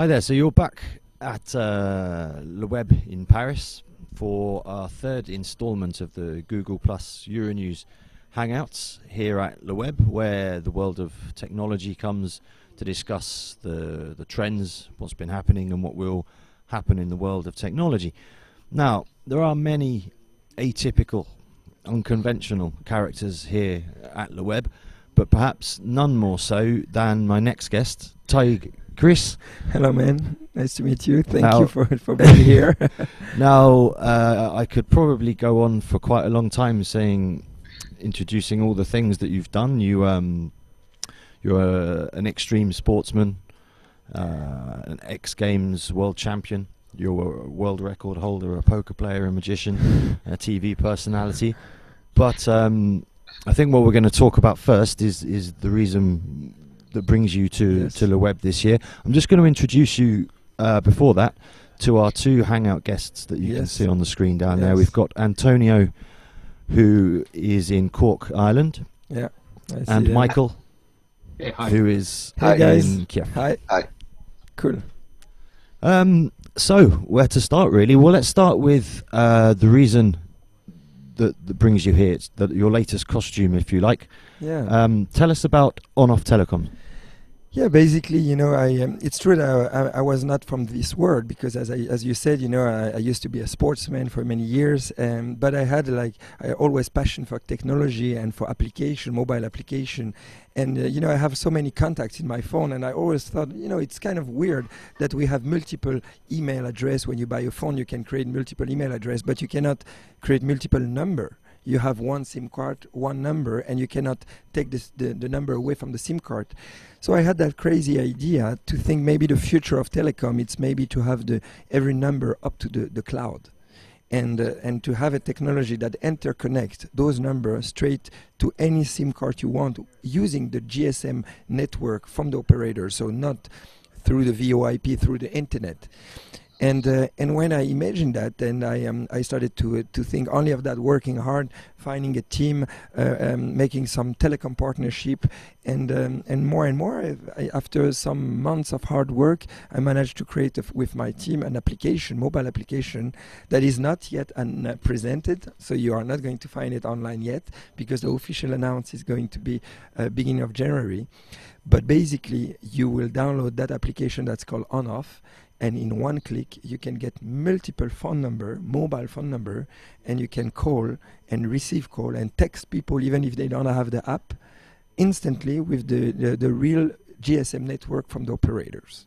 Hi there. So you're back at LeWeb in Paris for our third instalment of the Google Plus Euronews Hangouts here at LeWeb, where the world of technology comes to discuss the trends, what's been happening and what will happen in the world of technology. Now, there are many atypical, unconventional characters here at LeWeb, but perhaps none more so than my next guest, Taig. Khris. Hello, man. Nice to meet you. Thank you for being here. Now, I could probably go on for quite a long time introducing all the things that you've done. You're an extreme sportsman, an X Games world champion. You're a world record holder, a poker player, a magician, a TV personality. But I think what we're going to talk about first is the reason that brings you to LeWeb this year. I'm just going to introduce you before that to our two Hangout guests that you can see on the screen down there. We've got Antonio, who is in Cork, Ireland. Yeah. And Michael, who is in Kiev. Hi. Cool. So, where to start, really? Well, let's start with the reason that brings you here. It's your latest costume, if you like. Yeah. Tell us about Onoff Telecom. Yeah, basically, it's true that I was not from this world because, as you said, I used to be a sportsman for many years, but I had I always passion for technology and for mobile application, and I have so many contacts in my phone, and I always thought, it's kind of weird that we have multiple email address. When you buy a phone, you can create multiple email address, but you cannot create multiple number. You have one SIM card, one number, and you cannot take the number away from the SIM card. So I had that crazy idea to think maybe the future of telecom, it's maybe to have every number up to the cloud. And to have a technology that interconnects those numbers straight to any SIM card you want using the GSM network from the operator, so not through the VoIP, through the internet. And when I imagined that, then I started to think only of that, working hard, finding a team, making some telecom partnership, and more. After some months of hard work, I managed to create with my team an application, mobile application, that is not yet presented. So you are not going to find it online yet, because the official announce is going to be beginning of January. But basically, you will download that application that's called Onoff. And in one click, you can get multiple mobile phone number, and you can call and receive call and text people, even if they don't have the app, instantly with the real GSM network from the operators.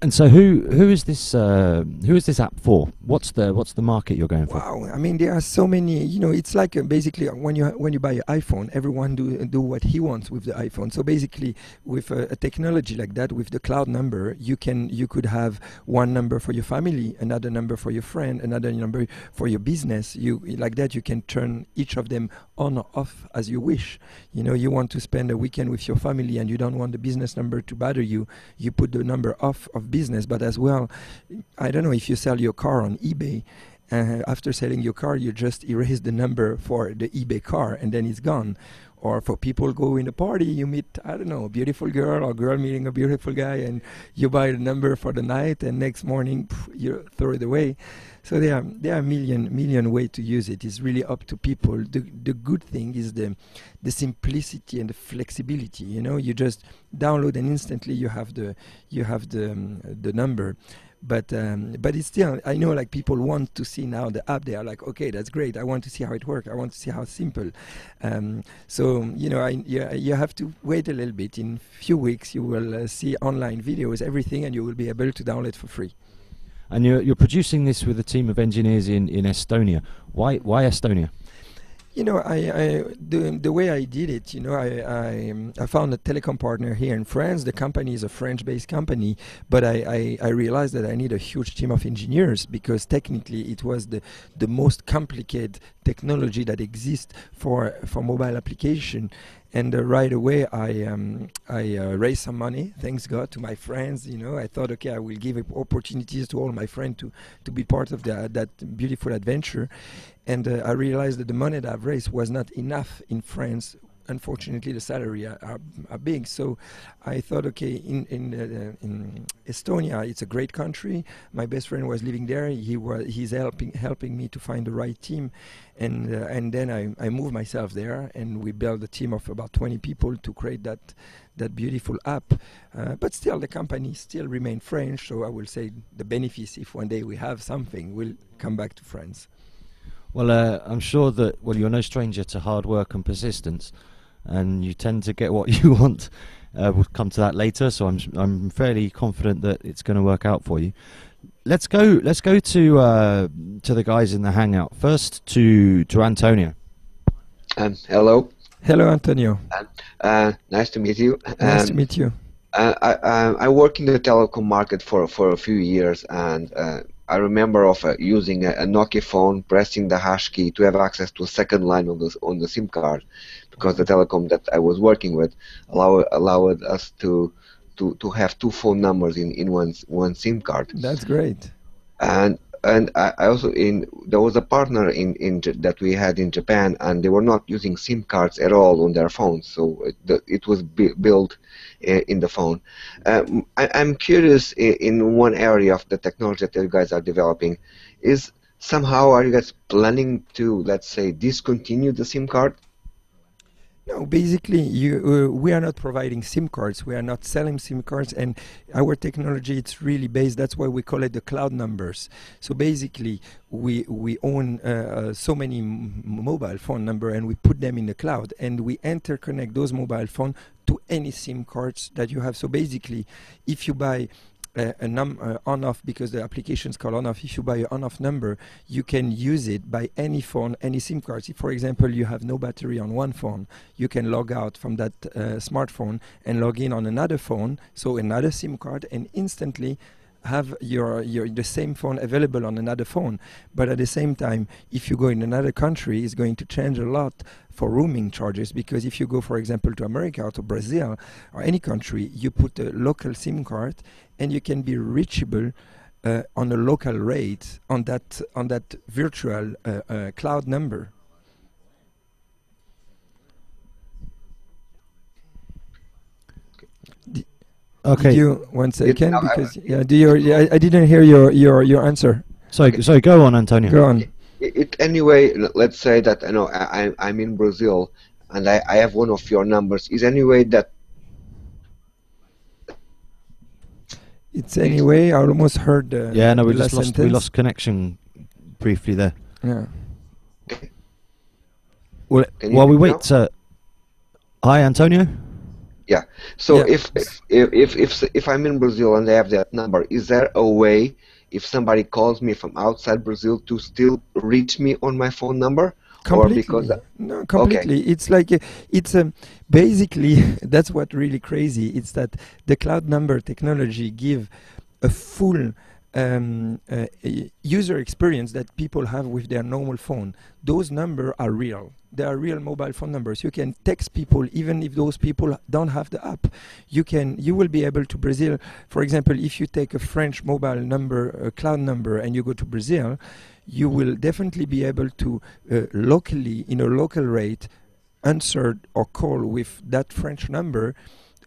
And so, who is this app for? What's the market you're going for? Wow, I mean, there are so many. It's like basically when you buy an iPhone, everyone do what he wants with the iPhone. So basically, with a technology like that, with the cloud number, you could have one number for your family, another number for your friend, another number for your business. Like that, you can turn each of them on or off as you wish. You want to spend a weekend with your family, and you don't want the business number to bother you. You put the number off of business. But as well, I don't know, if you sell your car on eBay, after selling your car, you just erase the number for the eBay car, and then it's gone. Or for people go in a party, you meet, I don't know, a beautiful girl or girl meeting a beautiful guy, and you buy the number for the night, and next morning you throw it away. So there are million ways to use it. It's really up to people. The good thing is the simplicity and the flexibility. You just download and instantly you have the number. But it's still, I know, like, people want to see now the app. They are like, okay, that's great. I want to see how it works. I want to see how simple. So you have to wait a little bit. In a few weeks, you will see online videos, everything, and you will be able to download it for free. And you're producing this with a team of engineers in Estonia. Why Estonia? The way I did it, I found a telecom partner here in France. The company is a French-based company, but I realized that I need a huge team of engineers, because technically it was the most complicated technology that exists for mobile application. And right away, I raised some money, thanks God, to my friends. I thought, okay, I will give opportunities to all my friends to be part of that beautiful adventure. And I realized that the money that I've raised was not enough in France unfortunately the salary are big. So I thought, okay, in Estonia, it's a great country. My best friend was living there. He's helping me to find the right team, and then I moved myself there, and we built a team of about 20 people to create that beautiful app. But still, the company still remain French. So I will say the benefits, if one day we have something, will come back to France. Well, I'm sure that you're no stranger to hard work and persistence, and you tend to get what you want. We'll come to that later, so I'm fairly confident that it's going to work out for you. Let's go to the guys in the Hangout first. To Antonio. Hello. Hello, Antonio. Nice to meet you. Nice to meet you. I work in the telecom market for a few years, and I remember of using a Nokia phone, pressing the hash key to have access to a second line on the SIM card, because the telecom that I was working with allowed us to have two phone numbers in one SIM card. That's great. And I also there was a partner that we had in Japan, and they were not using SIM cards at all on their phones, so it was built in the phone. I'm curious in one area of the technology that you guys are developing. Is somehow, are you guys planning to, let's say, discontinue the SIM card? No, basically, we are not providing SIM cards. We are not selling SIM cards, and our technology, it's really based. That's why we call it the cloud numbers. So basically, we own so many mobile phone number, and we put them in the cloud, and we interconnect those mobile phone to any SIM cards that you have. So basically, if you buy Onoff, because the application is called Onoff. If you buy an Onoff number, you can use it by any phone, any SIM cards. If, for example, you have no battery on one phone, you can log out from that smartphone and log in on another phone, so another SIM card, and instantly have the same phone available on another phone. But at the same time, if you go in another country, it's going to change a lot for roaming charges, because if you go, for example, to America or to Brazil or any country, you put a local SIM card and you can be reachable on a local rate on that virtual cloud number. Okay. Did you 1 second? Because I didn't hear your answer. Sorry, go on, Antonio. Go on. Anyway, let's say that I'm in Brazil and I have one of your numbers. Is any way that it's anyway? I almost heard. Yeah, no, we lost connection briefly there. Yeah. Well, while we wait, hi, Antonio. Yeah. So Yeah. if I'm in Brazil and I have that number, is there a way, if somebody calls me from outside Brazil, to still reach me on my phone number? Completely. Or because No, completely. Okay. It's like basically that's what really crazy. It's that the cloud number technology give a full user experience that people have with their normal phone. Those numbers are real. They are real mobile phone numbers. You can text people even if those people don't have the app. You will be able to Brazil, for example, if you take a French mobile number, a cloud number, and you go to Brazil, you will definitely be able to locally, in a local rate, answer or call with that French number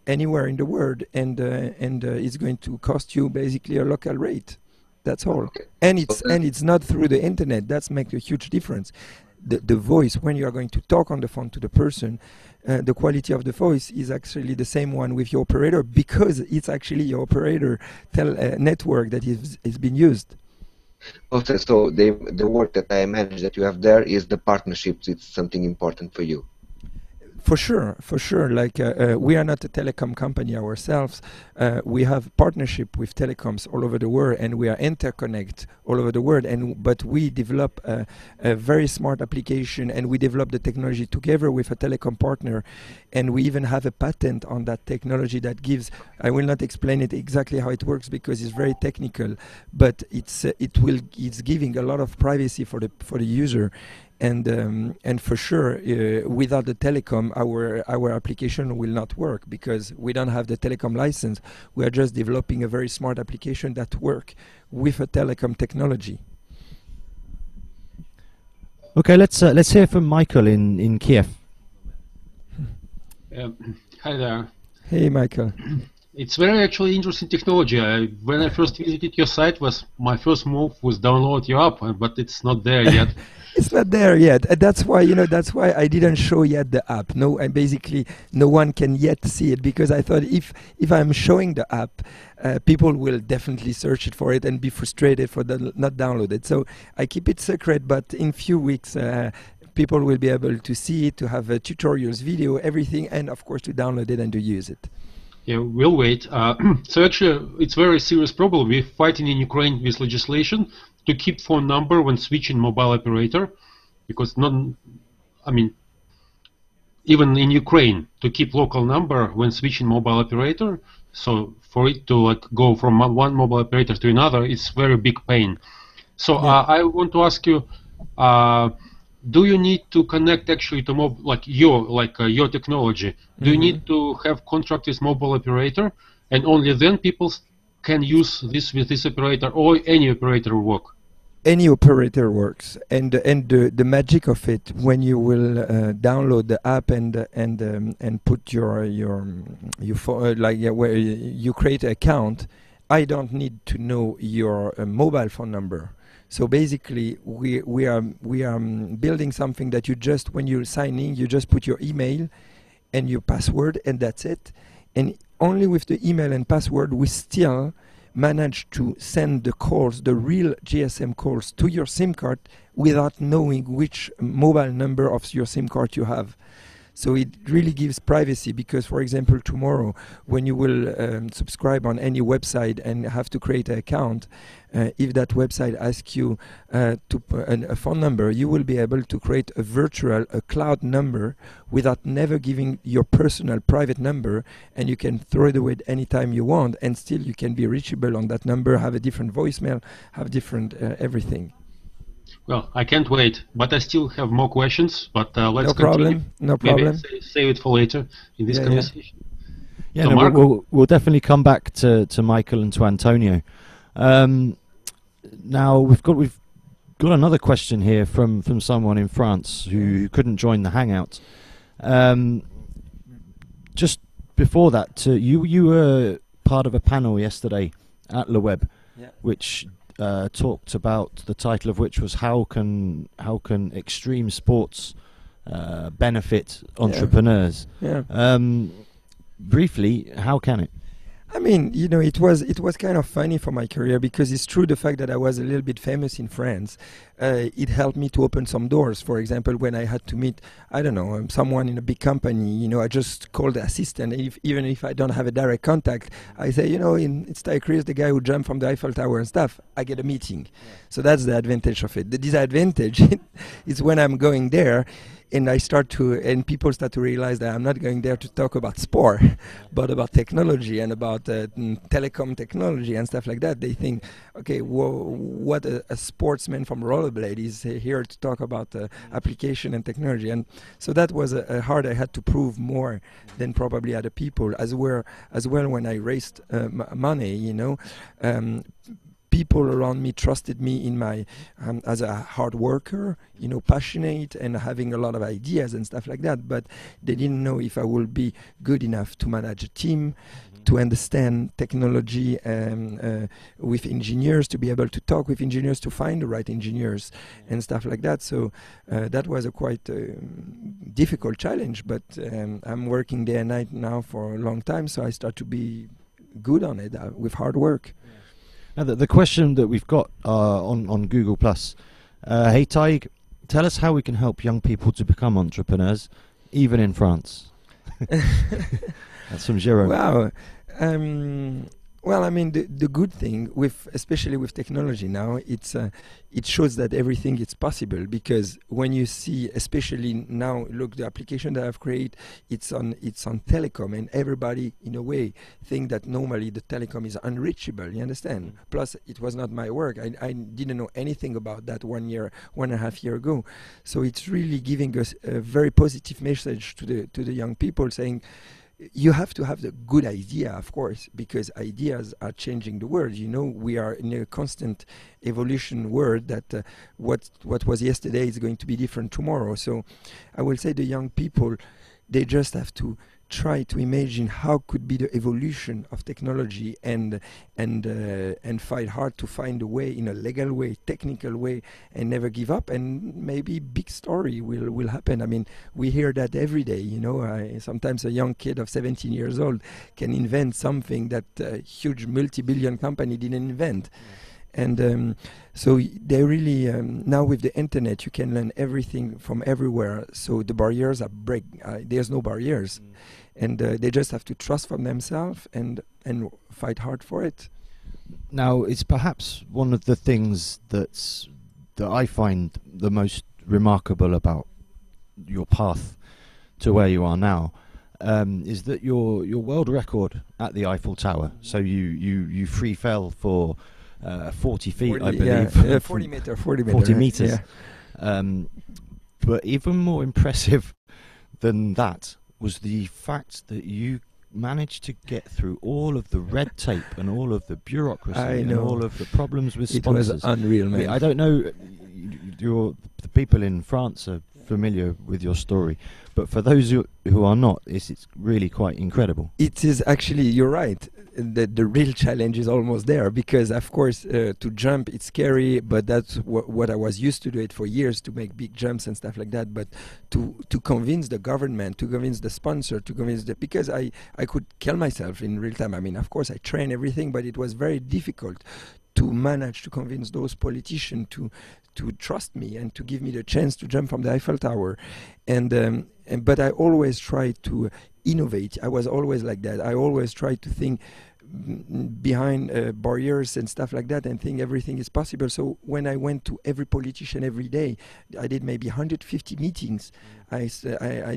anywhere in the world, and it's going to cost you basically a local rate. That's all. Okay. And it's not through the internet. That's makes a huge difference. The voice, when you are going to talk on the phone to the person, the quality of the voice is actually the same one with your operator, because it's actually your operator network that is being used. Okay, so the work that I imagine that you have there is the partnerships. It's something important for you. For sure. Like we are not a telecom company ourselves. We have partnership with telecoms all over the world, and we are interconnect all over the world. But we develop a very smart application, and we develop the technology together with a telecom partner, and we even have a patent on that technology that gives. I will not explain it exactly how it works because it's very technical, but it's giving a lot of privacy for the user. And for sure, without the telecom, our application will not work because we don't have the telecom license. We are just developing a very smart application that work with a telecom technology. Okay, let's hear from Michael in Kiev. Hi there. Hey, Michael. It's very actually interesting technology. When I first visited your site, was my first move was download your app, but it's not there yet. It's not there yet. That's why, that's why I didn't show yet the app. No, and basically no one can yet see it, because I thought if I'm showing the app, people will definitely search it for it and be frustrated for not download it. So I keep it secret, but in few weeks, people will be able to see it, to have tutorials, video, everything, and of course to download it and to use it. Yeah, we'll wait. So actually, it's a very serious problem. We're fighting in Ukraine with legislation to keep phone number when switching mobile operator, because even in Ukraine, to keep local number when switching mobile operator, so for it to go from one mobile operator to another, it's very big pain. So I want to ask you, do you need to connect actually to your technology? Do you need to have contract with mobile operator, and only then people can use this with this operator, or any operator will work? Any operator works, and the magic of it, when you will download the app and put your phone, where you create an account, I don't need to know your mobile phone number. So basically, we are building something that you just, when you sign in, you just put your email and your password, and that's it. And only with the email and password, we still manage to send the calls, the real GSM calls, to your SIM card without knowing which mobile number of your SIM card you have. So it really gives privacy, because, for example, tomorrow, when you will subscribe on any website and have to create an account, if that website asks you to put a phone number, you will be able to create a cloud number without never giving your personal private number, and you can throw it away anytime you want, and still you can be reachable on that number, have a different voicemail, have different everything. Well, I can't wait, but I still have more questions. But let's no continue. Problem. No problem. Maybe save it for later in this conversation. Yeah, So no, Mark? we'll definitely come back to Michael and to Antonio. Now we've got another question here from someone in France who couldn't join the Hangout. Just before that, you were part of a panel yesterday at LeWeb, which talked about, the title of which was how can extreme sports benefit entrepreneurs. Briefly, how can it? I mean, it was kind of funny for my career, because it's true, the fact that I was a little bit famous in France, it helped me to open some doors. For example, when I had to meet, I don't know, someone in a big company, I just called the assistant. Even if I don't have a direct contact, I say, it's Taig, Khris, the guy who jumped from the Eiffel Tower and stuff. I get a meeting. So that's the advantage of it. The disadvantage is when I'm going there, and people start to realize that I'm not going there to talk about sport, but about technology and about telecom technology and stuff like that. They think, okay, what a sportsman from rollerblade is here to talk about application and technology. And so that was a hard. I had to prove more than probably other people as well when I raised money. People around me trusted me in my as a hard worker, passionate and having a lot of ideas and stuff like that. But they didn't know if I would be good enough to manage a team, to understand technology with engineers, to be able to talk with engineers, to find the right engineers and stuff like that. So that was a quite difficult challenge. But I'm working day and night now for a long time, so I start to be good on it with hard work. Now, the question that we've got on Google+, hey Taig, tell us how we can help young people to become entrepreneurs, even in France. That's from Jérôme. Wow. Well, I mean, the good thing, especially with technology now, it shows that everything is possible, because when you see, especially now, look, the application that I've created, it's on Telecom, and everybody, in a way, think that normally the Telecom is unreachable, you understand? Plus, it was not my work. I didn't know anything about that 1.5 years ago. So it's really giving us a very positive message to the young people, saying, you have to have the good idea, of course, because ideas are changing the world. We are in a constant evolution world that what was yesterday is going to be different tomorrow. So I will say the young people, they just have to try to imagine how could be the evolution of technology and fight hard to find a way, in a legal way, technical way, and never give up. And maybe big story will happen. I mean, we hear that every day. You know, sometimes a young kid of 17 years old can invent something that a huge multi-billion company didn't invent. And so they really, now with the internet, you can learn everything from everywhere. So the barriers are there's no barriers. And they just have to trust from themselves and fight hard for it. Now, it's perhaps one of the things that I find the most remarkable about your path to where you are now, is that your world record at the Eiffel Tower. So you free fell for 40 feet, 40, I believe. Yeah, 40 meters. Yeah. But even more impressive than that was the fact that you managed to get through all of the red tape and all of the bureaucracy and all of the problems with sponsors. It was unreal, man. I don't know, the people in France are familiar with your story, but for those who are not, it's really quite incredible. It is actually, you're right. The real challenge is almost there, because of course to jump it's scary, but that's what I was used to do it for years, to make big jumps and stuff like that. But to convince the government, to convince the sponsor, to convince because I could kill myself in real time. I mean, of course I train everything, but it was very difficult to manage to convince those politicians to trust me and to give me the chance to jump from the Eiffel Tower. But I always tried to innovate. I was always like that. I always tried to think behind barriers and stuff like that, and think everything is possible. So when I went to every politician every day, I did maybe 150 meetings. I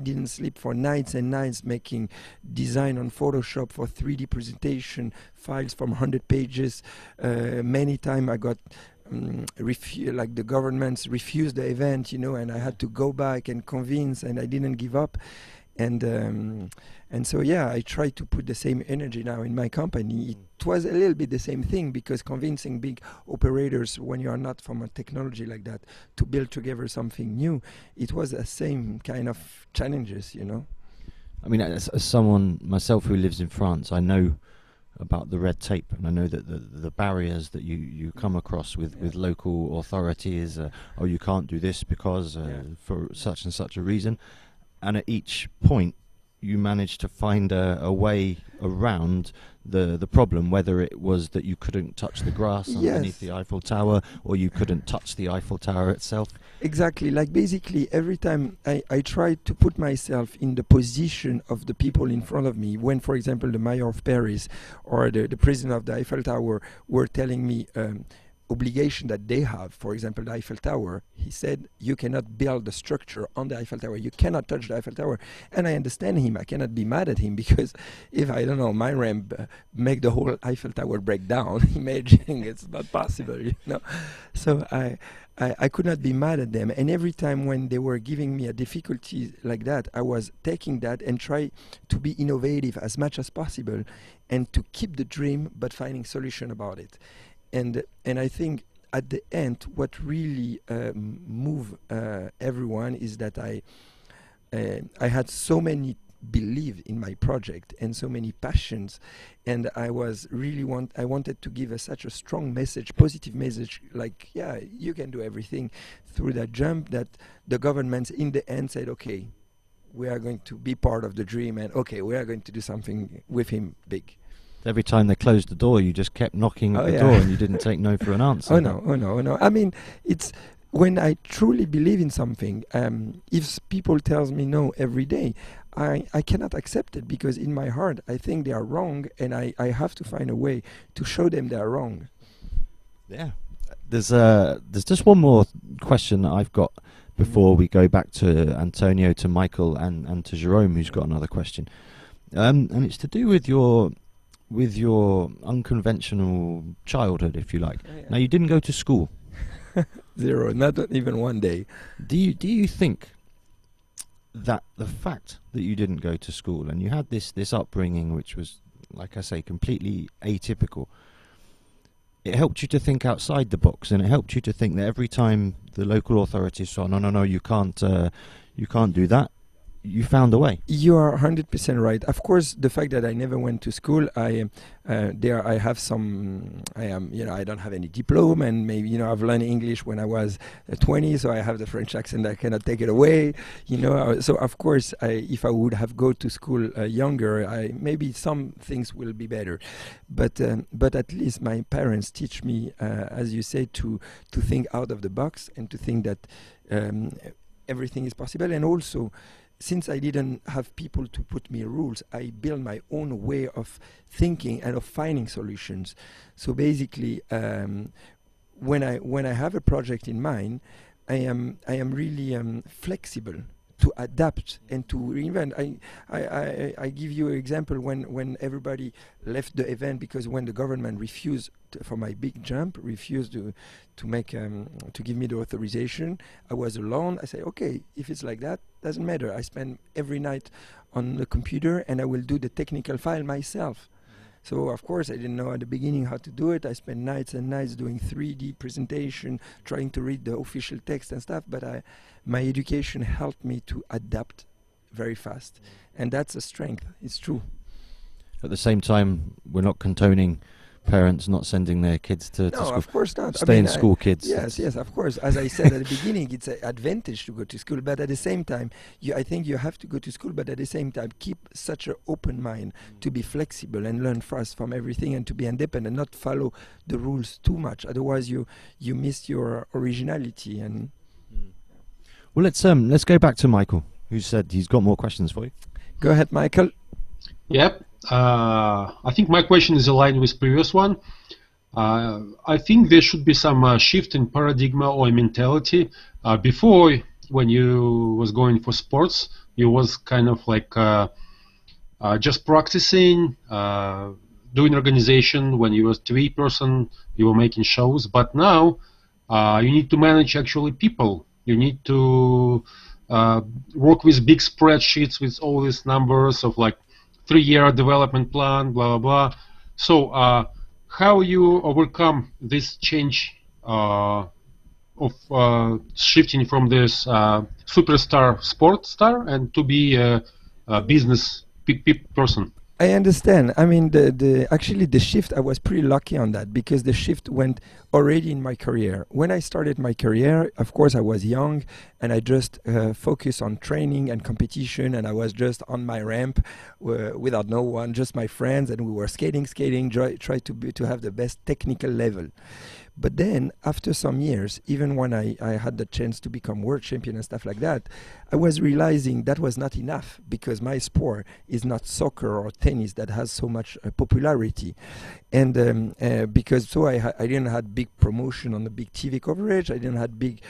didn't sleep for nights and nights making design on Photoshop for 3D presentation, files from 100 pages. Many times I got like the governments refused the event, you know, and I had to go back and convince, and I didn't give up. And so yeah, I try to put the same energy now in my company. It was a little bit the same thing, because convincing big operators, when you are not from a technology like that, to build together something new, it was the same kind of challenges, you know. I mean, as someone myself who lives in France, I know about the red tape, and I know that the barriers that you come across with local authorities, oh, you can't do this because for such and such a reason. And at each point, you managed to find a way around the problem, whether it was that you couldn't touch the grass underneath the Eiffel Tower, or you couldn't touch the Eiffel Tower itself. Exactly. Like basically every time I tried to put myself in the position of the people in front of me, when, for example, the mayor of Paris or the president of the Eiffel Tower were telling me obligation that they have, for example, the Eiffel Tower, he said, you cannot build the structure on the Eiffel Tower, you cannot touch the Eiffel Tower. And I understand him, I cannot be mad at him, because if, I don't know, my ramp make the whole Eiffel Tower break down, imagine it's not possible, you know. So I could not be mad at them. And every time when they were giving me a difficulty like that, I was taking that and try to be innovative as much as possible, and to keep the dream but finding solution about it. And I think at the end, what really moved everyone is that I had so many belief in my project and so many passions, and I was really I wanted to give such a strong message, positive message, like, yeah, you can do everything, through that jump, that the governments in the end said, okay, we are going to be part of the dream, and okay, we are going to do something with him big. Every time they closed the door, you just kept knocking at the door, and you didn't take no for an answer. Oh no. I mean, it's when I truly believe in something, if people tells me no every day, I cannot accept it, because in my heart I think they are wrong, and I have to find a way to show them they are wrong. Yeah. There's just one more question that I've got before we go back to Antonio, to Michael, and to Jerome, who's got another question. And it's to do with your unconventional childhood, if you like. Oh, yeah. Now, you didn't go to school. Zero, not even one day. Do you think that the fact that you didn't go to school and you had this upbringing, which was, like I say, completely atypical, it helped you to think outside the box, and it helped you to think that every time the local authorities saw, no, you can't do that, you found a way. You are 100% right. Of course, the fact that I never went to school, I have some. I am, I don't have any diploma, and maybe I've learned English when I was 20, so I have the French accent. I cannot take it away. So of course, if I would have go to school younger, maybe some things will be better. But at least my parents teach me, as you say, to think out of the box and to think that everything is possible, and also, since I didn't have people to put me rules, I built my own way of thinking and of finding solutions. So basically, when I have a project in mind, I am really flexible to adapt and to reinvent. I give you an example when everybody left the event because when the government refused for my big jump, refused to give me the authorization, I was alone. I say, okay, if it's like that, doesn't matter. I spend every night on the computer and I will do the technical file myself. So of course I didn't know at the beginning how to do it. I spent nights and nights doing 3D presentation, trying to read the official text and stuff, but my education helped me to adapt very fast. And that's a strength, it's true. At the same time, we're not condoning parents not sending their kids to no, school. Of course not. Stay in school, kids. Yes, of course. As I said at the beginning, it's an advantage to go to school, but at the same time, I think you have to go to school, but at the same time, keep such an open mind to be flexible and learn fast from everything and to be independent, not follow the rules too much. Otherwise, you miss your originality. And well, let's go back to Michael, who said he's got more questions for you. Go ahead, Michael. Yep. I think my question is aligned with previous one. I think there should be some shift in paradigm or mentality. Before, when you was going for sports, you was kind of like just practicing, doing organization. When you was TV person, you were making shows. But now you need to manage actually people. You need to work with big spreadsheets with all these numbers of like 3-year development plan, blah, blah, blah. So how you overcome this change of shifting from this superstar sports star and to be a business person? I understand. I mean, actually the shift, I was pretty lucky on that because the shift went already in my career. When I started my career, of course, I was young and I just focused on training and competition, and I was just on my ramp without no one, just my friends, and we were skating, try to have the best technical level. But then, after some years, even when I had the chance to become world champion and stuff like that, I was realizing that was not enough because my sport is not soccer or tennis that has so much popularity. And because I didn't have big promotion on the big TV coverage, I didn't have big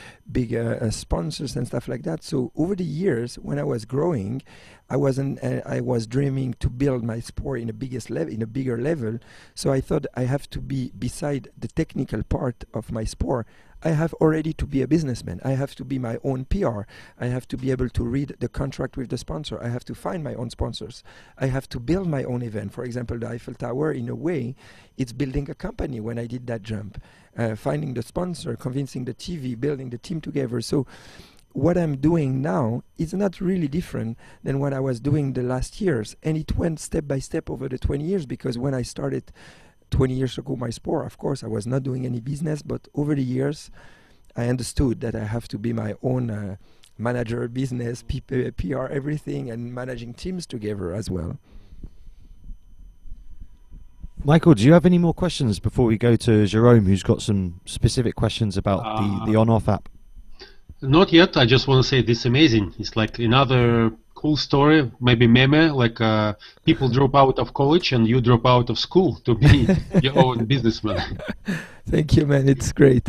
sponsors and stuff like that. So over the years, when I was growing, I was dreaming to build my sport in a bigger level. So I thought I have to be, beside the technical part of my sport, I have already to be a businessman. I have to be my own PR. I have to be able to read the contract with the sponsor. I have to find my own sponsors. I have to build my own event. For example, the Eiffel Tower, in a way, it's building a company when I did that jump. Finding the sponsor, convincing the TV, building the team together. So what I'm doing now is not really different than what I was doing the last years. And it went step by step over the 20 years, because when I started 20 years ago my sport, of course, I was not doing any business, but over the years, I understood that I have to be my own manager, business, PR, everything, and managing teams together as well. Michael, do you have any more questions before we go to Jerome, who's got some specific questions about the Onoff app? Not yet. I just want to say this is amazing. It's like another cool story, maybe meme, like people drop out of college and you drop out of school to be your own businessman. Thank you, man. It's great.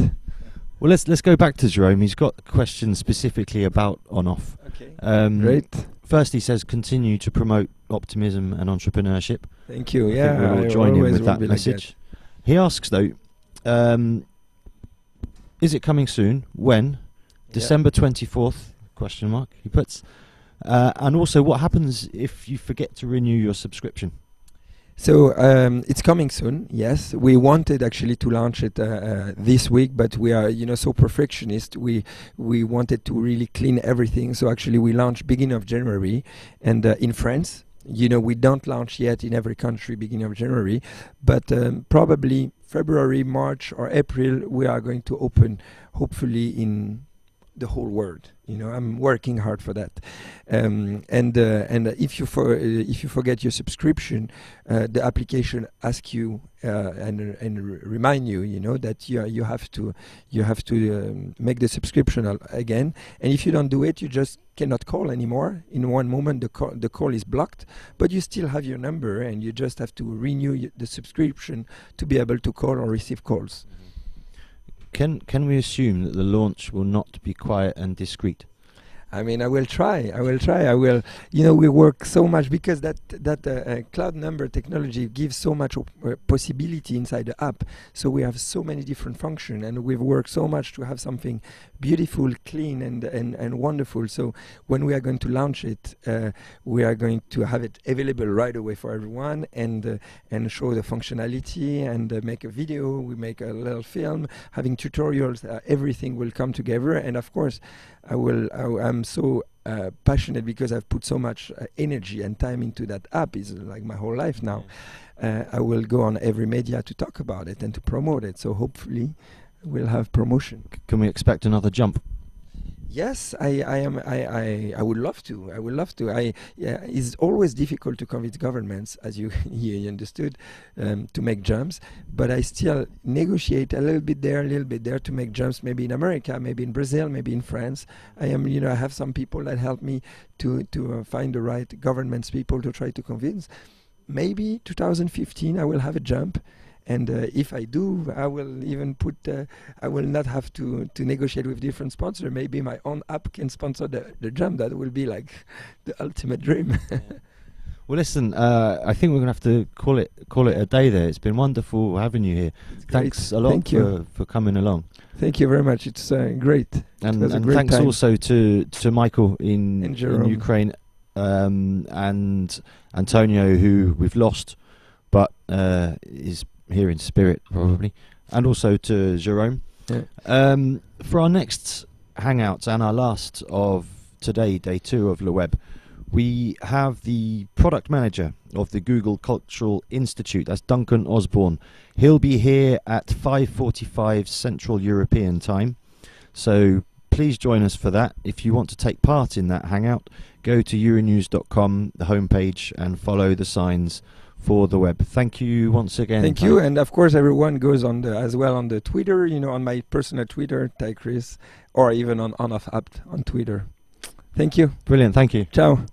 Well, let's go back to Jerome. He's got questions specifically about Onoff. Okay. Great. First, he says, continue to promote optimism and entrepreneurship. Thank you. I think we'll all join in with that message. Like that. He asks, though, is it coming soon? When? December 24th, question mark, he puts. And also, what happens if you forget to renew your subscription? So it's coming soon. Yes, we wanted actually to launch it this week, but we are, so perfectionist. We wanted to really clean everything. So actually, we launched beginning of January, and in France. We don't launch yet in every country beginning of January, but probably February, March, or April we are going to open, hopefully in the whole world. I'm working hard for that. And if you forget your subscription, the application asks you and remind you, that you have to make the subscription again. And if you don't do it, you just cannot call anymore. In one moment, the call is blocked, but you still have your number, and you just have to renew the subscription to be able to call or receive calls. Can we assume that the launch will not be quiet and discreet? I mean, I will try. We work so much because that cloud number technology gives so much possibility inside the app. So we have so many different functions, and we've worked so much to have something beautiful, clean, and wonderful. So when we are going to launch it, we are going to have it available right away for everyone, and show the functionality, and make a video. We make a little film, having tutorials. Everything will come together, and of course, I'm so passionate because I've put so much energy and time into that app. It's like my whole life now. I will go on every media to talk about it and to promote it. So hopefully we'll have promotion. Can we expect another jump? Yes, I would love to. It's always difficult to convince governments, as you understood, to make jumps. But I still negotiate a little bit there to make jumps. Maybe in America, maybe in Brazil, maybe in France. I have some people that help me to find the right governments people to try to convince. Maybe 2015 I will have a jump. And if I do, I will even I will not have to negotiate with different sponsors. Maybe my own app can sponsor the jump. That will be like the ultimate dream. Well, listen, I think we're going to have to call it a day there. It's been wonderful having you here. Thanks a lot for coming along. Thank you very much. It's great. And great thanks time. Also to Michael in Ukraine, and Antonio, who we've lost, but is here in spirit probably, and also to Jerome. For our next Hangouts and our last of today, day 2 of LeWeb, we have the product manager of the Google Cultural Institute. That's Duncan Osborne. He'll be here at 5:45 Central European time, so please join us for that. If you want to take part in that Hangout, go to euronews.com, the homepage, and follow the signs for the web. Thank you once again. Thank you, and of course everyone goes on the Twitter, on my personal Twitter, Taig Khris, or even on Onoff app on Twitter. Thank you. Brilliant, thank you. Ciao.